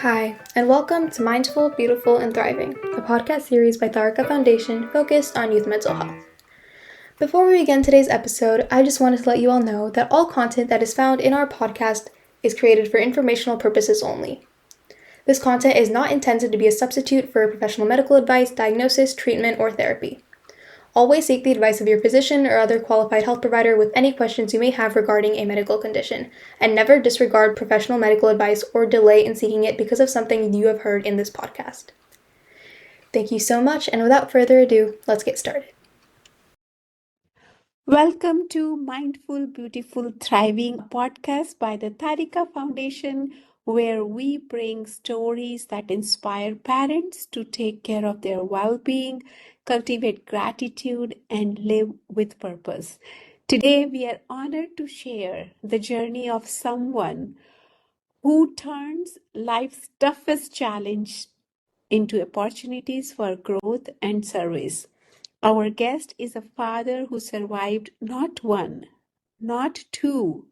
Hi, and welcome to Mindful, Beautiful, and Thriving, a podcast series by Tharaka Foundation focused on youth mental health. Before we begin today's episode, I just wanted to let you all know that all content that is found in our podcast is created for informational purposes only. This content is not intended to be a substitute for professional medical advice, diagnosis, treatment, or therapy. Always seek the advice of your physician or other qualified health provider with any questions you may have regarding a medical condition, and never disregard professional medical advice or delay in seeking it because of something you have heard in this podcast. Thank you so much, and without further ado, let's get started. Welcome to Mindful, Beautiful, Thriving, a podcast by the Tarika Foundation, where we bring stories that inspire parents to take care of their well being, cultivate gratitude, and live with purpose. Today, we are honored to share the journey of someone who turns life's toughest challenge into opportunities for growth and service. Our guest is a father who survived not one, not two,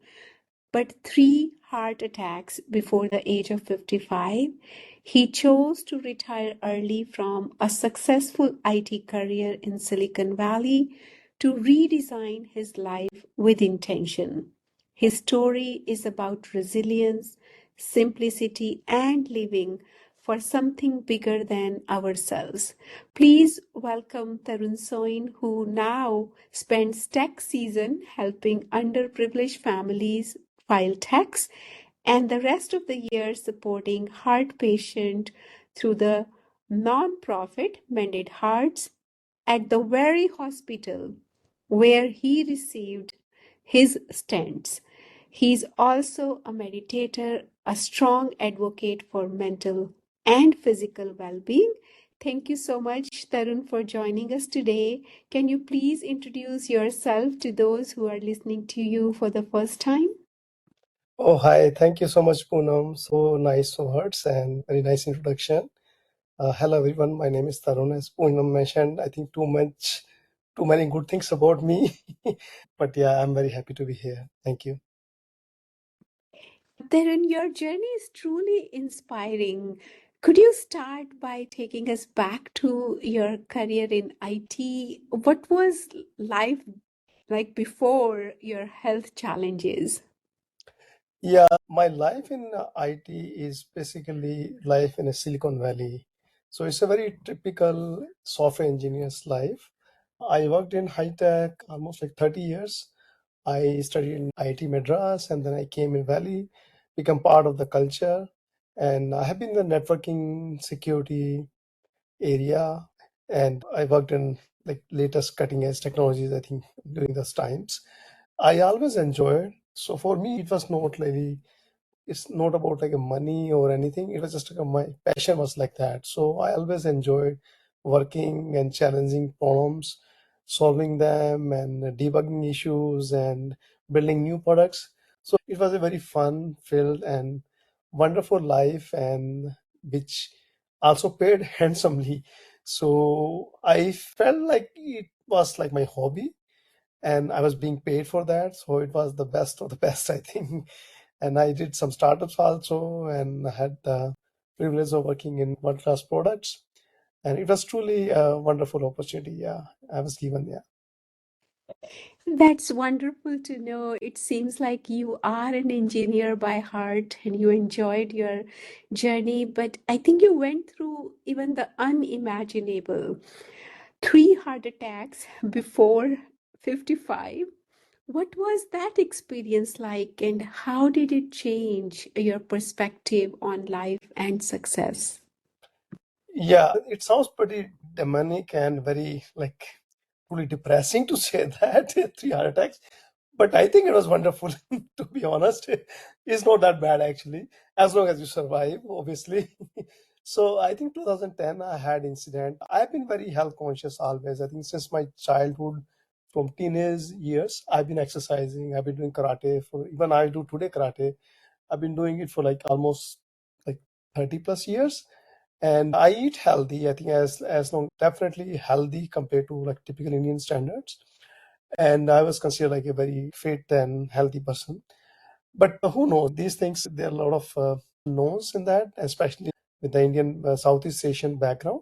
but three heart attacks before the age of 55. He chose to retire early from a successful IT career in Silicon Valley to redesign his life with intention. His story is about resilience, simplicity, and living for something bigger than ourselves. Please welcome Tarun Soin, who now spends tax season helping underprivileged families file tax and the rest of the year supporting heart patients through the non-profit Mended Hearts at the very hospital where he received his stents. He's also a meditator, a strong advocate for mental and physical well-being. Thank you so much, Tarun, for joining us today. Can you please introduce yourself to those who are listening to you for the first time? Oh, hi. Thank you so much, Poonam. So nice words and very nice introduction. Hello, everyone. My name is Tarun. As Poonam mentioned, I think too many good things about me. But yeah, I'm very happy to be here. Thank you. Tarun, your journey is truly inspiring. Could you start by taking us back to your career in IT? What was life like before your health challenges? Yeah, my life in IT is basically life in a Silicon Valley. So it's a very typical software engineer's life. I worked in high tech almost like 30 years. I studied in IIT Madras and then I came in Valley, become part of the culture. And I have been in the networking security area and I worked in like latest cutting edge technologies, I think, during those times. I always enjoyed. So for me, it was not really it's not about like a money or anything. It was just like my passion was like that. So I always enjoyed working and challenging problems, solving them and debugging issues and building new products. So it was a very fun filled and wonderful life, and which also paid handsomely. So I felt like it was like my hobby and I was being paid for that. So it was the best of the best, I think. And I did some startups also, and I had the privilege of working in world-class products. And it was truly a wonderful opportunity. Yeah, I was given. Yeah. That's wonderful to know. It seems like you are an engineer by heart and you enjoyed your journey, but I think you went through even the unimaginable. Three heart attacks before 55. What was that experience like, and how did it change your perspective on life and success? Yeah, it sounds pretty demonic and very like truly depressing to say that 3 heart attacks. But I think it was wonderful, to be honest. It's not that bad actually, as long as you survive, obviously. So I think 2010 I had incident. I've been very health conscious always. I think since my childhood, from teenage years, I've been exercising. I've been doing karate for even I do today karate. I've been doing it for like almost like 30 plus years, and I eat healthy. I think as long definitely healthy compared to like typical Indian standards, and I was considered like a very fit and healthy person. But who knows? These things, there are a lot of knows in that, especially with the Indian Southeast Asian background.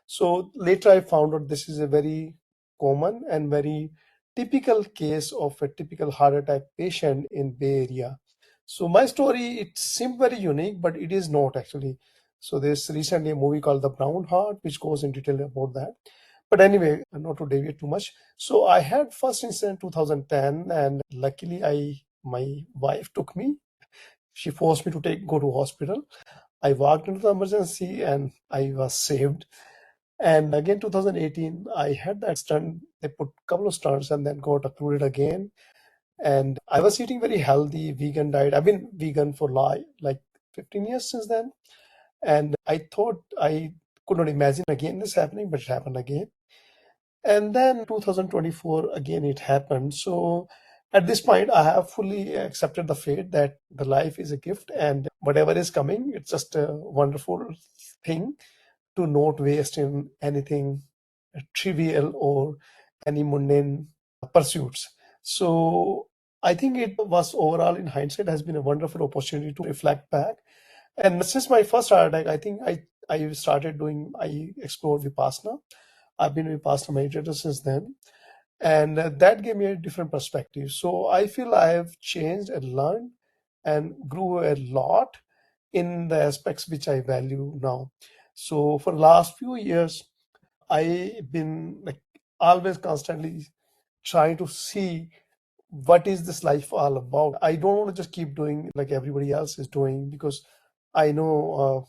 So later I found out this is a very common and very typical case of a typical heart attack patient in Bay Area. So my story, it seemed very unique, but it is not actually. So there's recently a movie called The Brown Heart, which goes in detail about that. But anyway, not to deviate too much. So I had first incident 2010, and luckily my wife took me. She forced me to go to hospital. I walked into the emergency and I was saved. And again, 2018, I had that stunt. They put a couple of stunts and then got approved again. And I was eating very healthy vegan diet. I've been vegan for like 15 years since then. And I thought I could not imagine again this happening, but it happened again. And then 2024, again, it happened. So at this point, I have fully accepted the fate that the life is a gift and whatever is coming, it's just a wonderful thing to not waste in anything trivial or any mundane pursuits. So I think it was overall in hindsight has been a wonderful opportunity to reflect back. And since my first heart attack, I think I explored Vipassana. I've been a Vipassana meditator since then. And that gave me a different perspective. So I feel I have changed and learned and grew a lot in the aspects which I value now. So for the last few years, I've been like always constantly trying to see what is this life all about. I don't want to just keep doing like everybody else is doing, because I know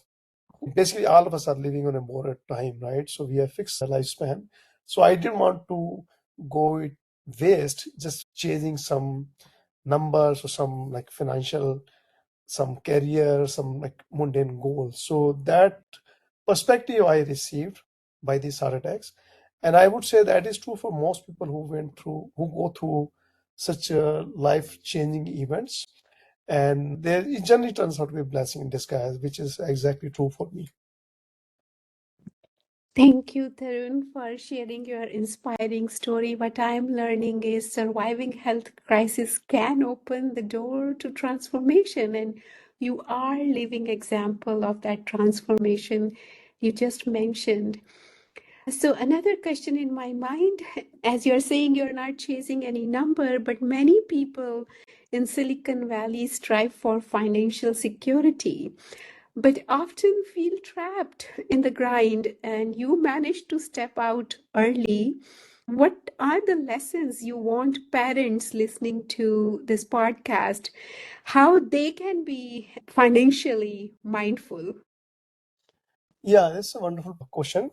basically all of us are living on a borrowed time, right? So we have fixed lifespan. So I didn't want to go it waste just chasing some numbers or some like financial, some career, some like mundane goals. So that perspective I received by these heart attacks. And I would say that is true for most people who go through such life-changing events. And it generally turns out to be a blessing in disguise, which is exactly true for me. Thank you, Tarun, for sharing your inspiring story. What I'm learning is surviving health crisis can open the door to transformation, and you are living example of that transformation you just mentioned. So another question in my mind, as you're saying, you're not chasing any number, but many people in Silicon Valley strive for financial security, but often feel trapped in the grind, and you managed to step out early. What are the lessons you want parents listening to this podcast, how they can be financially mindful? Yeah, that's a wonderful question.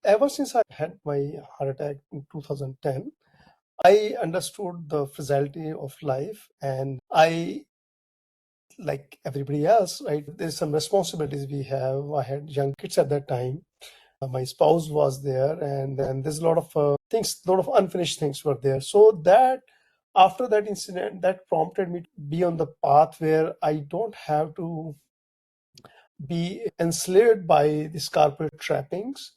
Ever since I had my heart attack in 2010, I understood the fragility of life, and I, like everybody else, right, there's some responsibilities we have. I had young kids at that time. My spouse was there, and then there's a lot of things, a lot of unfinished things were there. So that after that incident, that prompted me to be on the path where I don't have to be enslaved by these corporate trappings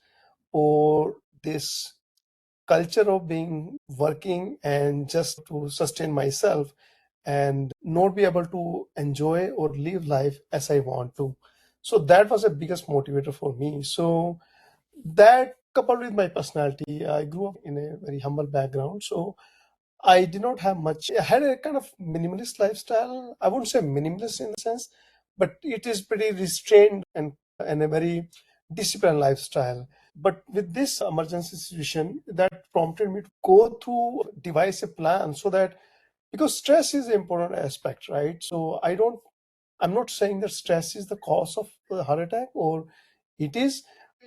or this culture of being working and just to sustain myself and not be able to enjoy or live life as I want to. So that was the biggest motivator for me. So that coupled with my personality, I grew up in a very humble background. So I did not have much. I had a kind of minimalist lifestyle. I wouldn't say minimalist in the sense, but it is pretty restrained and a very disciplined lifestyle. But with this emergency situation, that prompted me to go through, devise a plan so that, because stress is an important aspect, right? So I'm not saying that stress is the cause of the heart attack, or it is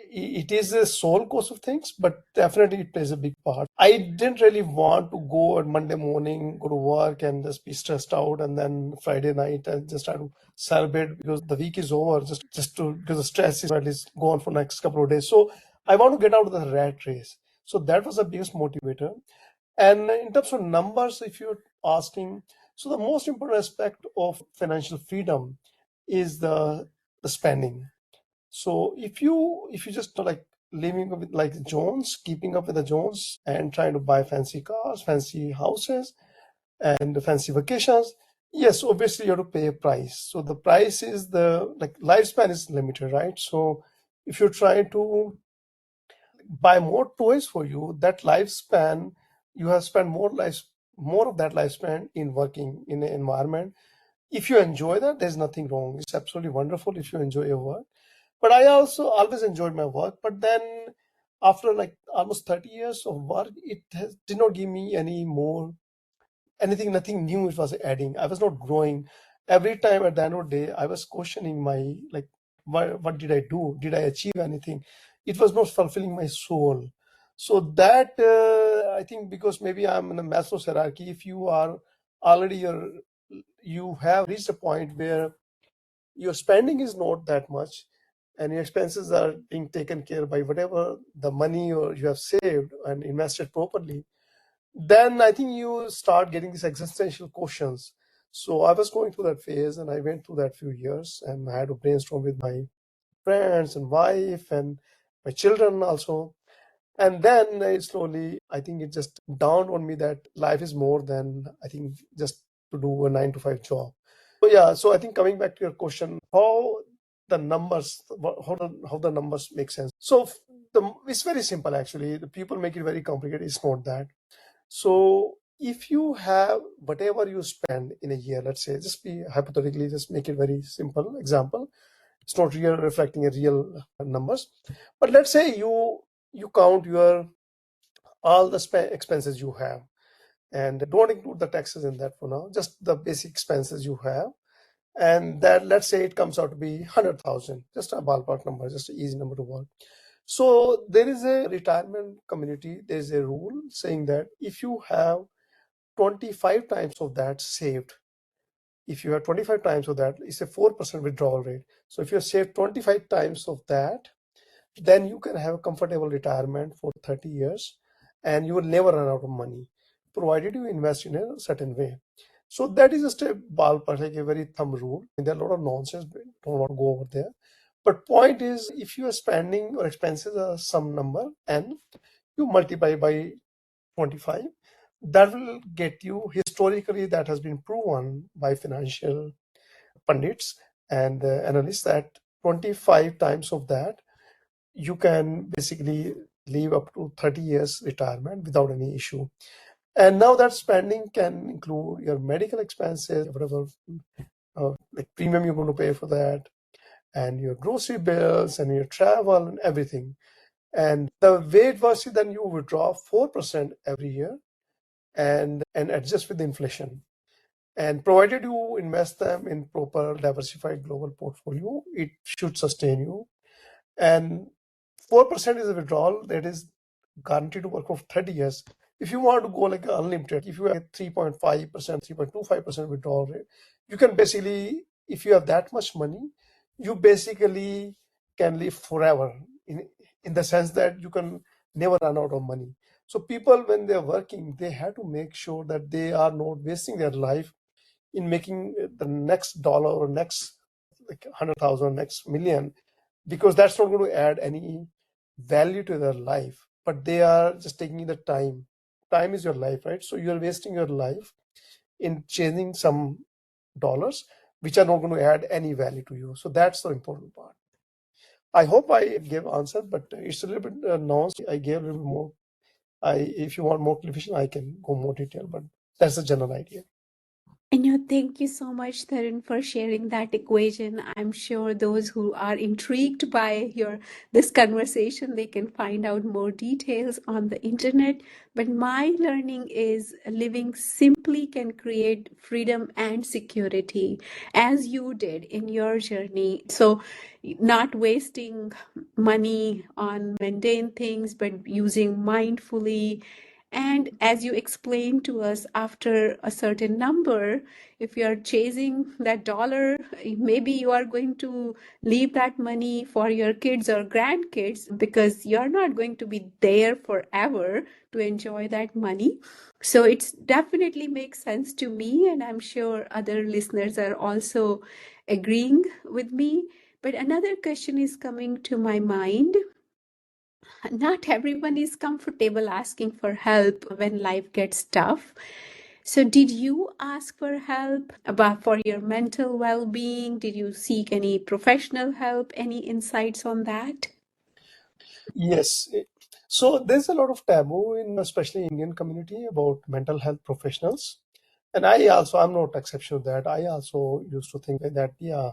it is the sole cause of things, but definitely it plays a big part. I didn't really want to go on Monday morning, go to work and just be stressed out, and then Friday night and just try to celebrate because the week is over, just to because the stress is at least gone for next couple of days. So I want to get out of the rat race. So that was the biggest motivator. And in terms of numbers, if you're asking, so the most important aspect of financial freedom is the spending. So if you just like living with like Jones, keeping up with the Jones and trying to buy fancy cars, fancy houses, and fancy vacations, Yes, obviously you have to pay a price. So the price is the like lifespan is limited, right? So if you try to buy more toys for you, that lifespan you have spent more of that lifespan in working in an environment. If you enjoy that, there's nothing wrong. It's absolutely wonderful if you enjoy your work. But I also always enjoyed my work. But then after like almost 30 years of work, did not give me any more anything, nothing new it was adding. I was not growing. Every time at the end of the day, I was questioning my like, what did I do? Did I achieve anything? It was not fulfilling my soul. So that I think because maybe I'm in a Maslow's hierarchy. If you are already you have reached a point where your spending is not that much, and your expenses are being taken care by whatever the money or you have saved and invested properly, then I think you start getting these existential questions. So I was going through that phase and I went through that few years and I had to brainstorm with my friends and wife and my children also. And then slowly, I think it just dawned on me that life is more than, I think, just to do a 9 to 5 job. So yeah, so I think coming back to your question, how the numbers, how the numbers make sense. So it's very simple actually. The people make it very complicated. It's not that. So if you have whatever you spend in a year, let's say, just be hypothetically, just make it very simple example. It's not real reflecting a real numbers, but let's say you count your all the expenses you have, and don't include the taxes in that for now. Just the basic expenses you have, and that let's say it comes out to be 100,000, just a ballpark number, just an easy number to work. So there is a retirement community. There is a rule saying that if you have 25 times of that saved, if you have 25 times of that, it's a 4% withdrawal rate. So if you have saved 25 times of that, then you can have a comfortable retirement for 30 years and you will never run out of money, provided you invest in a certain way. So that is just a ballpark, like a very thumb rule. And there are a lot of nonsense, but don't want to go over there. But point is, if you are spending or expenses are some number and you multiply by 25, that will get you, historically that has been proven by financial pundits and analysts, that 25 times of that you can basically live up to 30 years retirement without any issue. And now that spending can include your medical expenses, whatever like premium you're going to pay for that, and your grocery bills and your travel and everything. And the way it works is then you withdraw 4% every year and adjust with inflation. And provided you invest them in proper diversified global portfolio, it should sustain you. And 4% is a withdrawal that is guaranteed to work for 30 years. If you want to go like unlimited, if you have 3.5%, 3.25% withdrawal rate, you can basically, if you have that much money, you basically can live forever in the sense that you can never run out of money. So people, when they're working, they have to make sure that they are not wasting their life in making the next dollar or next like 100,000, next million, because that's not going to add any value to their life. But they are just taking the time. Time is your life, right? So you're wasting your life in chasing some dollars which are not going to add any value to you. So that's the important part. I hope I gave answer, but it's a little bit nuanced. I gave a little bit more. If you want more clarification, I can go more detail, but that's the general idea. And thank you so much, Tarun, for sharing that equation. I'm sure those who are intrigued by this conversation, they can find out more details on the internet. But my learning is living simply can create freedom and security, as you did in your journey. So, not wasting money on mundane things, but using mindfully. And as you explained to us, after a certain number, if you're chasing that dollar, maybe you are going to leave that money for your kids or grandkids because you're not going to be there forever to enjoy that money. So it's definitely makes sense to me, and I'm sure other listeners are also agreeing with me. But another question is coming to my mind. Not everyone is comfortable asking for help when life gets tough. So, did you ask for help about for your mental well-being? Did you seek any professional help? Any insights on that? Yes. So there's a lot of taboo in especially Indian community about mental health professionals. And I'm not exception to that. I also used to think that, yeah,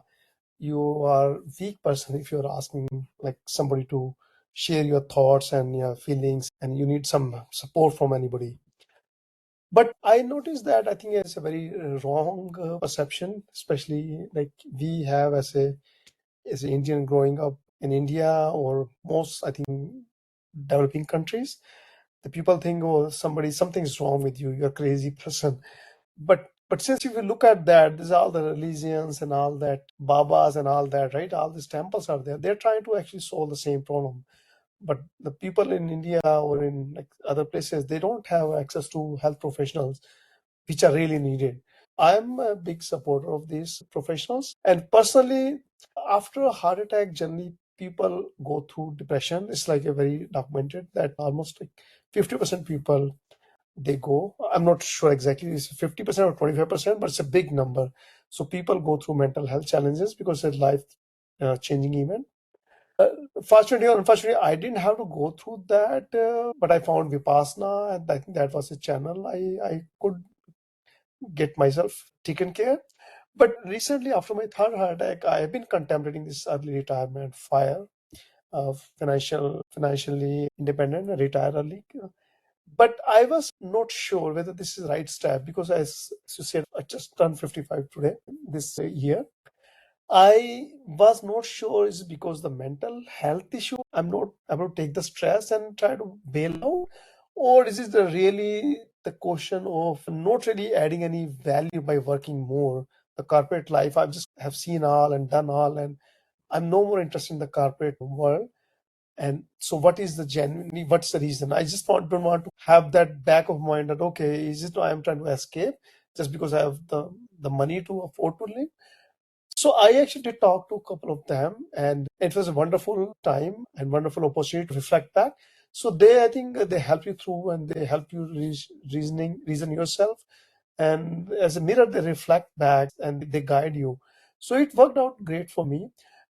you are weak person if you're asking like somebody to share your thoughts and your feelings and you need some support from anybody. But I noticed that I think it's a very wrong perception, especially like we have as an Indian growing up in India or most I think developing countries. The people think, oh, something's wrong with you. You're a crazy person. But since if you look at that, there's all the religions and all that, Babas and all that, right? All these temples are there. They're trying to actually solve the same problem. But the people in India or in like other places, they don't have access to health professionals, which are really needed. I'm a big supporter of these professionals. And personally, after a heart attack, generally people go through depression. It's like a very documented that almost like 50% people they go. I'm not sure exactly it's 50% or 25%, but it's a big number. So people go through mental health challenges because it's a life changing event. Fortunately or unfortunately, I didn't have to go through that, but I found Vipassana, and I think that was a channel I could get myself taken care. But recently, after my third heart attack, I have been contemplating this early retirement, fire, financially independent, retire early. But I was not sure whether this is the right step because, as you said, I just turned 55 today, this year. I was not sure is it because the mental health issue I'm not able to take the stress and try to bail out, or is it really the question of not really adding any value by working more? The corporate life I've just have seen all and done all, and I'm no more interested in the corporate world. And so, what's the reason? I just don't want to have that back of mind that okay, is it I'm trying to escape just because I have the money to afford to live? So I actually did talk to a couple of them, and it was a wonderful time and wonderful opportunity to reflect back. So I think, they help you through and they help you reason yourself, and as a mirror, they reflect back and they guide you. So it worked out great for me,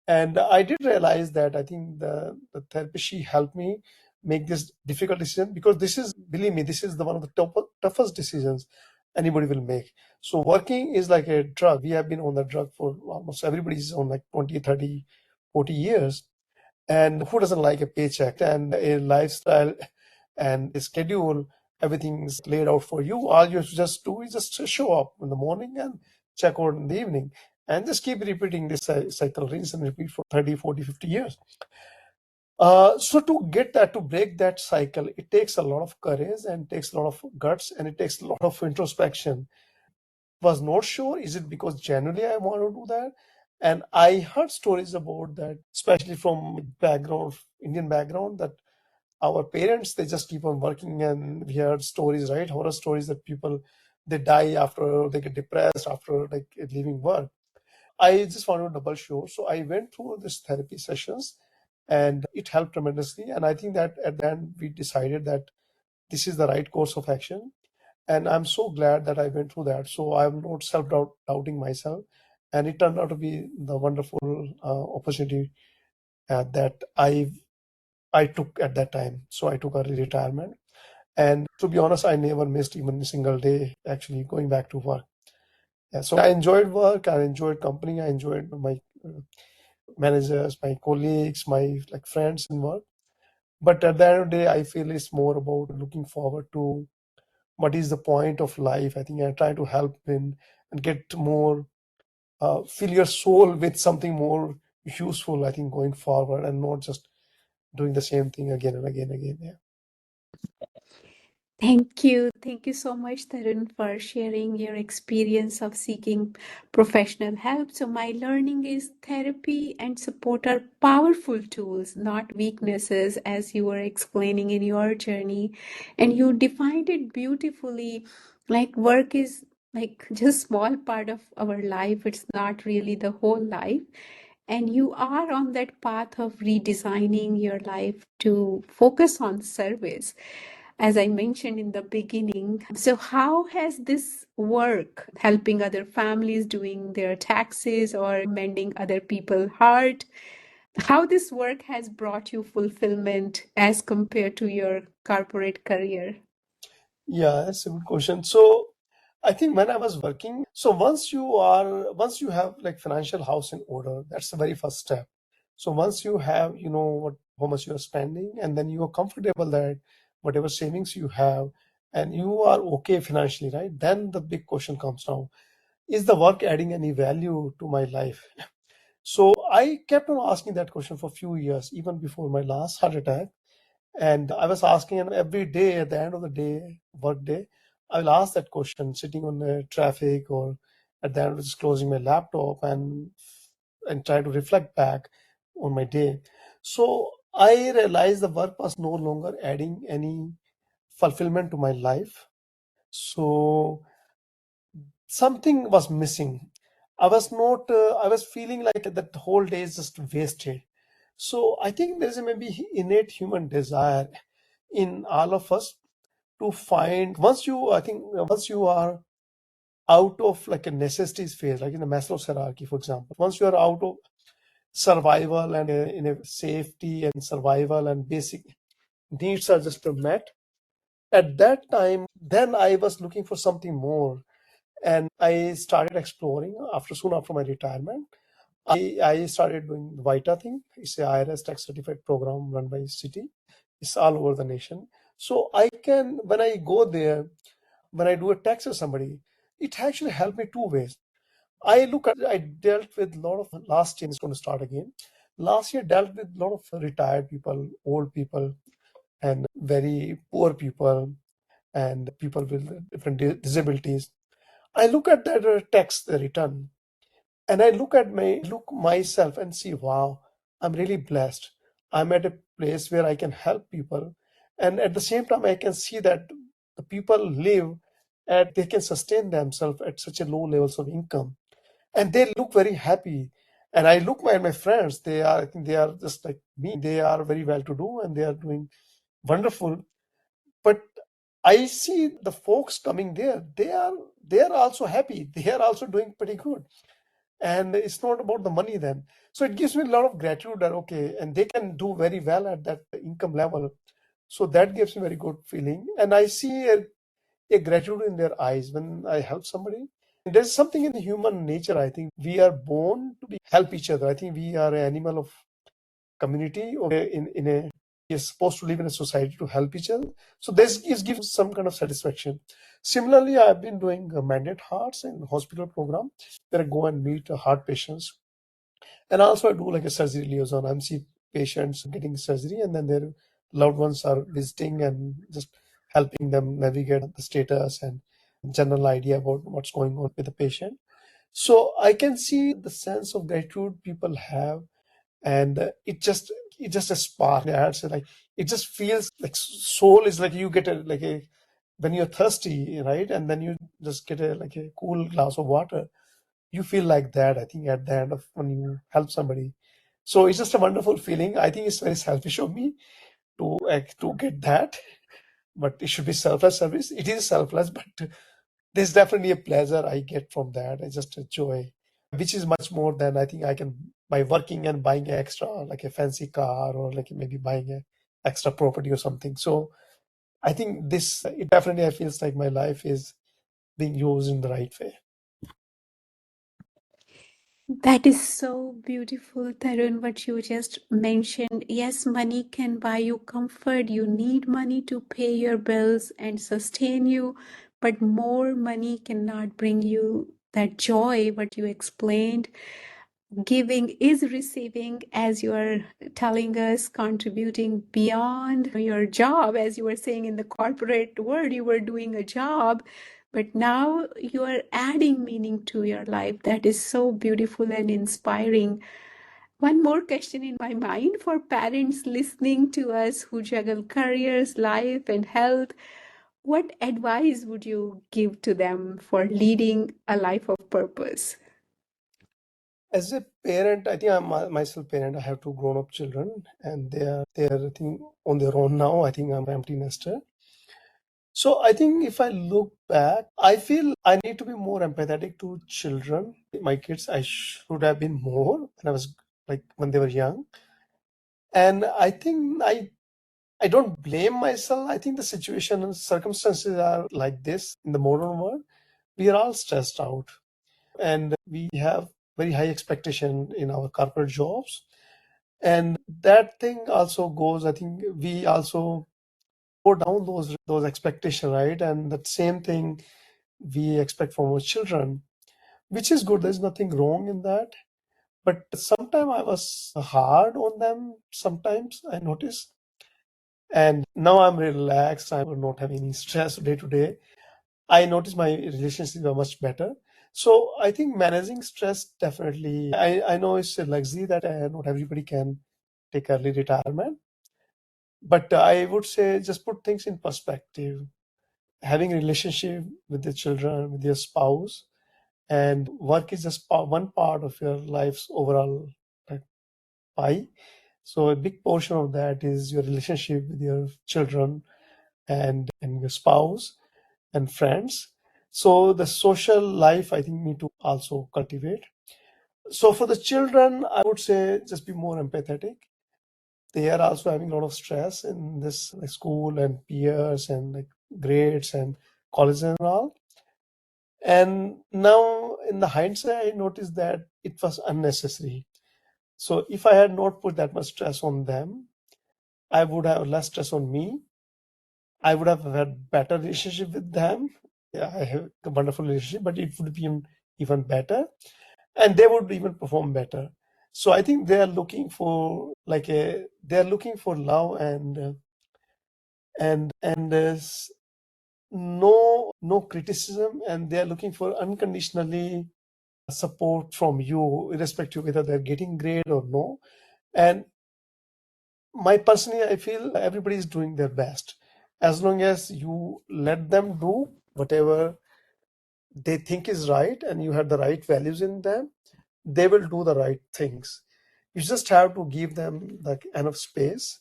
and I did realize that I think the therapist she helped me make this difficult decision because believe me, this is the one of the toughest decisions anybody will make. So working is like a drug. We have been on the drug for almost everybody's on like 20, 30, 40 years. And who doesn't like a paycheck and a lifestyle and a schedule? Everything's laid out for you. All you have to just do is just show up in the morning and check out in the evening and just keep repeating this cycle, rinse and repeat for 30, 40, 50 years. So to break that cycle, it takes a lot of courage and takes a lot of guts and it takes a lot of introspection. Was not sure is it because genuinely I want to do that, and I heard stories about that, especially from Indian background, that our parents they just keep on working, and we heard stories, right, horror stories that people they die after they get depressed after like leaving work. I just wanted to double sure, so I went through this therapy sessions and it helped tremendously, and I think that at the end we decided that this is the right course of action, and I'm so glad that I went through that. So I'm not doubting myself, and it turned out to be the wonderful opportunity that I took at that time. So I took early retirement, and to be honest, I never missed even a single day actually going back to work. Yeah, so I enjoyed work, I enjoyed company, I enjoyed my managers, my colleagues, my like friends in work. But at the end of the day, I feel it's more about looking forward to what is the point of life. I think I try to help in and get more fill your soul with something more useful, I think, going forward and not just doing the same thing again and again and again. Yeah. Thank you. Thank you so much, Tarun, for sharing your experience of seeking professional help. So, my learning is therapy and support are powerful tools, not weaknesses, as you were explaining in your journey. And you defined it beautifully. Like, work is like just small part of our life, it's not really the whole life. And you are on that path of redesigning your life to focus on service. as I mentioned in the beginning. So, how has this work helping other families doing their taxes or mending other people's heart? How this work has brought you fulfillment as compared to your corporate career? Yeah, that's a good question. So I think when I was working, so once you have like financial house in order, that's the very first step. So once you have, you know, what how much you are spending, and then you are comfortable that whatever savings you have and you are okay financially, right? Then the big question comes now, is the work adding any value to my life? So I kept on asking that question for a few years, even before my last heart attack. And I was asking, and every day at the end of the day, work day, I will ask that question sitting on the traffic or at the end of just closing my laptop and try to reflect back on my day. So I realized the work was no longer adding any fulfillment to my life. So something was missing. I was not, I was feeling like that the whole day is just wasted. So I think there's a maybe innate human desire in all of us to find, once you are out of like a necessities phase, like in the Maslow's hierarchy, for example, once you are out of survival and in a safety and survival and basic needs are just met, at that time, then I was looking for something more. And I started exploring soon after my retirement. I started doing the Vita thing. It's a IRS tax certified program run by city. It's all over the nation. So I can, when I go there, when I do a tax or somebody, it actually helped me two ways. I dealt with a lot of, last year is going to start again. Last year dealt with a lot of retired people, old people, and very poor people, and people with different disabilities. I look at that tax the return, and I look myself and see, wow, I'm really blessed. I'm at a place where I can help people, and at the same time, I can see that the people live at they can sustain themselves at such a low levels of income, and they look very happy. And I look my friends; I think they are just like me. They are very well to do, and they are doing wonderful. But I see the folks coming there; they are also happy. They are also doing pretty good, and it's not about the money then. So it gives me a lot of gratitude that okay, and they can do very well at that income level. So that gives me very good feeling, and I see a gratitude in their eyes when I help somebody. And there's something in the human nature. I think we are born to be help each other. I think we are an animal of community, or in a is supposed to live in a society to help each other. So this gives some kind of satisfaction. Similarly, I've been doing mandate hearts and hospital program where I go and meet heart patients, and also I do like a surgery liaison. I'm see patients getting surgery, and then their loved ones are visiting and just helping them navigate the status and general idea about what's going on with the patient. So I can see the sense of gratitude people have, and it just a spark. Yeah, it's like it just feels like soul is like you get a like a when you're thirsty, right? And then you just get a like a cool glass of water. You feel like that, I think, at the end of when you help somebody. So it's just a wonderful feeling. I think it's very selfish of me to get that, but it should be selfless service. It is selfless, but there's definitely a pleasure I get from that. It's just a joy, which is much more than I think I can by working and buying an extra, like a fancy car or like maybe buying a extra property or something. So I think this, it definitely I feels like my life is being used in the right way. That is so beautiful, Tarun, what you just mentioned. Yes, money can buy you comfort. You need money to pay your bills and sustain you, but more money cannot bring you that joy, what you explained. Giving is receiving, as you are telling us, contributing beyond your job. As you were saying, in the corporate world, you were doing a job, but now you are adding meaning to your life. That is so beautiful and inspiring. One more question in my mind for parents listening to us who juggle careers, life, and health. What advice would you give to them for leading a life of purpose? As a parent, I think I'm myself parent. I have two grown up children, and they are I think on their own now. I think I'm empty nester. So I think if I look back, I feel I need to be more empathetic to children. My kids, I should have been more when I was like when they were young. And I think I don't blame myself. I think the situation and circumstances are like this in the modern world. We are all stressed out and we have very high expectation in our corporate jobs. And that thing also goes, I think we also go down those expectations, right? And that same thing we expect from our children, which is good. There's nothing wrong in that. But sometimes I was hard on them, sometimes I notice. And now I'm relaxed. I will not have any stress day to day. I notice my relationships are much better. So I think managing stress definitely. I know it's a luxury that not everybody can take early retirement, but I would say just put things in perspective. Having a relationship with the children, with your spouse, and work is just one part of your life's overall like, pie. So a big portion of that is your relationship with your children and your spouse and friends. So the social life, I think, need to also cultivate. So for the children, I would say just be more empathetic. They are also having a lot of stress in this like school and peers and like grades and college and all. And now in the hindsight, I noticed that it was unnecessary. So if I had not put that much stress on them, I would have less stress on me. I would have had better relationship with them. Yeah, I have a wonderful relationship, but it would be even better, and they would even perform better. So I think they are looking for they are looking for love and there's no criticism, and they are looking for unconditionally support from you, irrespective whether they're getting grade or no. And my personally, I feel everybody is doing their best as long as you let them do whatever they think is right and you have the right values in them, they will do the right things. You just have to give them like enough space.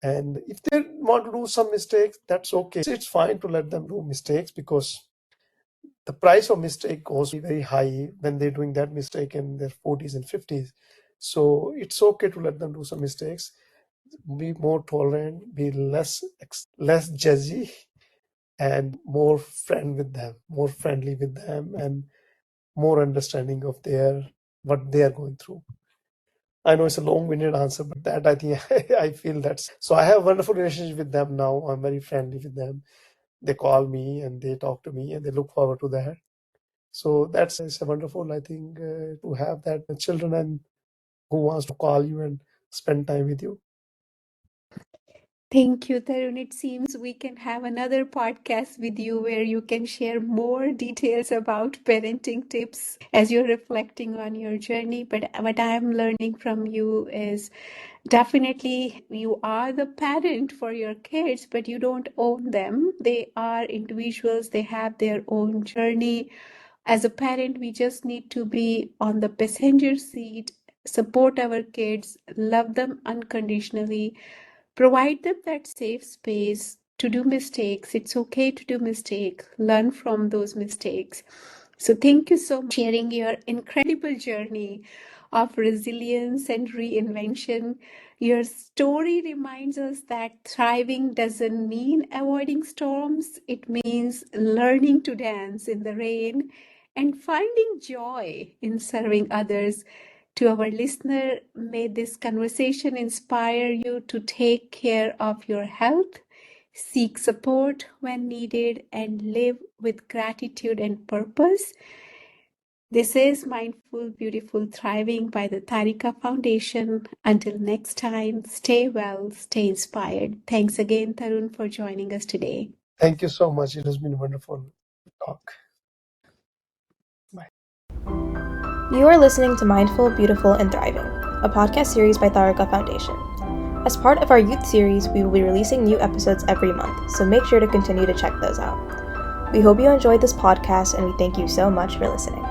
And if they want to do some mistakes, that's okay. It's fine to let them do mistakes because the price of mistake goes very high when they're doing that mistake in their 40s and 50s. So it's okay to let them do some mistakes. Be more tolerant, be less judgy, and more more friendly with them, and more understanding of what they are going through. I know it's a long-winded answer, but that I think I feel that's so. I have a wonderful relationship with them now. I'm very friendly with them. They call me and they talk to me, and they look forward to that. So that's it's a wonderful, I think, to have that children and who wants to call you and spend time with you. Thank you, Tarun. It seems we can have another podcast with you where you can share more details about parenting tips as you're reflecting on your journey. But what I'm learning from you is definitely you are the parent for your kids, but you don't own them. They are individuals, they have their own journey. As a parent, we just need to be on the passenger seat, support our kids, love them unconditionally, provide them that safe space to do mistakes. It's okay to do mistakes, learn from those mistakes. So thank you so much for sharing your incredible journey of resilience and reinvention. Your story reminds us that thriving doesn't mean avoiding storms. It means learning to dance in the rain and finding joy in serving others. To our listener, may this conversation inspire you to take care of your health, seek support when needed, and live with gratitude and purpose. This is Mindful, Beautiful, Thriving by the Tarika Foundation. Until next time, stay well, stay inspired. Thanks again, Tarun, for joining us today. Thank you so much. It has been wonderful talk. Bye. You are listening to Mindful, Beautiful, and Thriving, a podcast series by Tharaka Foundation. As part of our youth series, we will be releasing new episodes every month, so make sure to continue to check those out. We hope you enjoyed this podcast, and we thank you so much for listening.